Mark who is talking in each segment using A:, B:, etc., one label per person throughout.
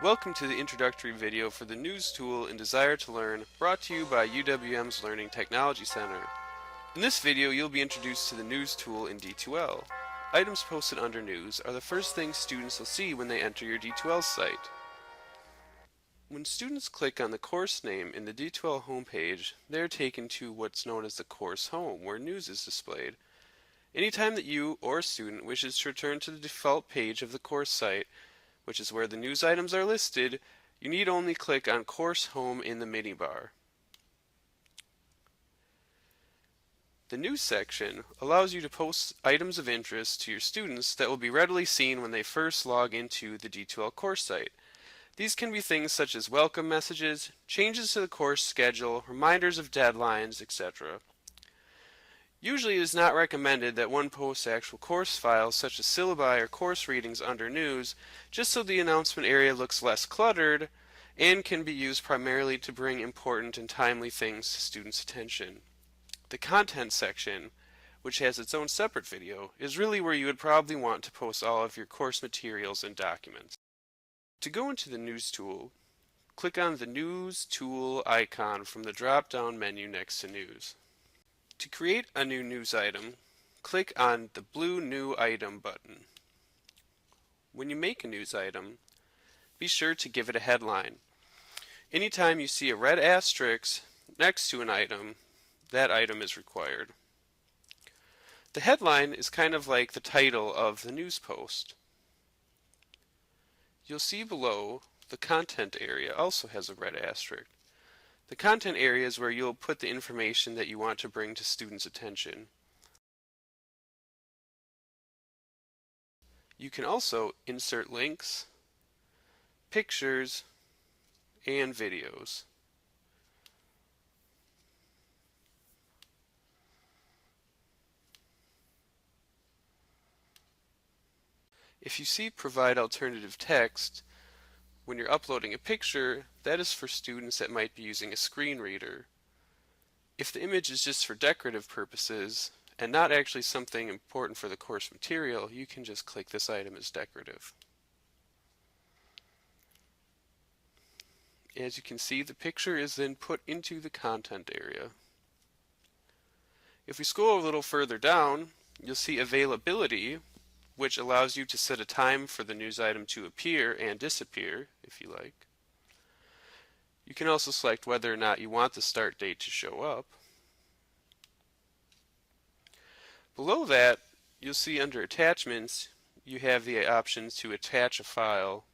A: Welcome to the introductory video for the News Tool in Desire to Learn, brought to you by UWM's Learning Technology Center. In this video, you'll be introduced to the News Tool in D2L. Items posted under News are the first things students will see when they enter your D2L site. When students click on the course name in the D2L homepage, they are taken to what's known as the course home, where news is displayed. Anytime that you or a student wishes to return to the default page of the course site, which is where the news items are listed, you need only click on Course Home in the minibar. The News section allows you to post items of interest to your students that will be readily seen when they first log into the D2L course site. These can be things such as welcome messages, changes to the course schedule, reminders of deadlines, etc. Usually it is not recommended that one posts actual course files such as syllabi or course readings under News, just so the announcement area looks less cluttered and can be used primarily to bring important and timely things to students' attention. The Content section, which has its own separate video, is really where you would probably want to post all of your course materials and documents. To go into the News tool, click on the News tool icon from the drop-down menu next to News. To create a new news item, click on the blue New Item button. When you make a news item, be sure to give it a headline. Anytime you see a red asterisk next to an item, that item is required. The headline is kind of like the title of the news post. You'll see below the content area also has a red asterisk. The content area is where you'll put the information that you want to bring to students' attention. You can also insert links, pictures, and videos. If you see Provide Alternative Text, when you're uploading a picture, that is for students that might be using a screen reader. If the image is just for decorative purposes and not actually something important for the course material, you can just click this item as decorative. As you can see, the picture is then put into the content area. If we scroll a little further down, you'll see Availability, which allows you to set a time for the news item to appear and disappear, if you like. You can also select whether or not you want the start date to show up. Below that, you'll see under Attachments, you have the options to attach a file,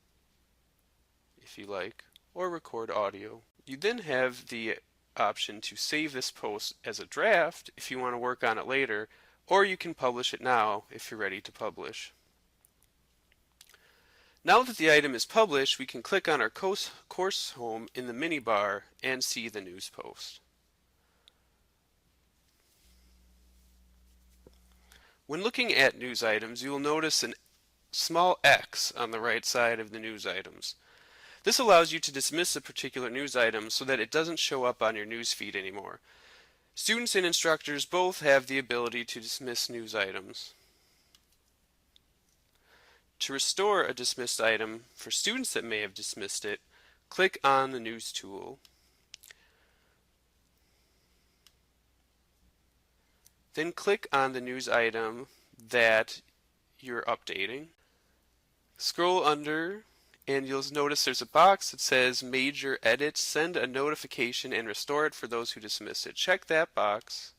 A: if you like, or record audio. You then have the option to save this post as a draft if you want to work on it later, or you can publish it now if you're ready to publish. Now that the item is published, we can click on our course home in the minibar and see the news post. When looking at news items, you will notice a small X on the right side of the news items. This allows you to dismiss a particular news item so that it doesn't show up on your news feed anymore. Students and instructors both have the ability to dismiss news items. To restore a dismissed item, for students that may have dismissed it, click on the News tool. Then click on the news item that you're updating. Scroll under and you'll notice there's a box that says Major Edit, send a notification and restore it for those who dismiss it. Check that box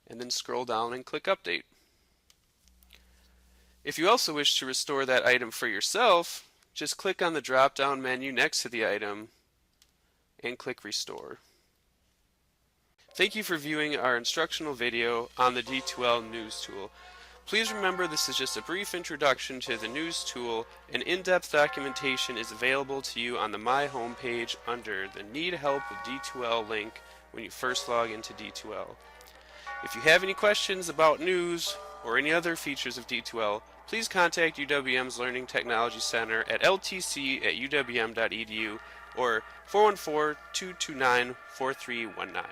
A: and then scroll down and click Update. If you also wish to restore that item for yourself, just click on the drop-down menu next to the item and click Restore. Thank you for viewing our instructional video on the D2L News tool. Please remember this is just a brief introduction to the News tool, and in-depth documentation is available to you on the My homepage under the Need Help with D2L link when you first log into D2L. If you have any questions about News or any other features of D2L, please contact UWM's Learning Technology Center at ltc@uwm.edu or 414-229-4319.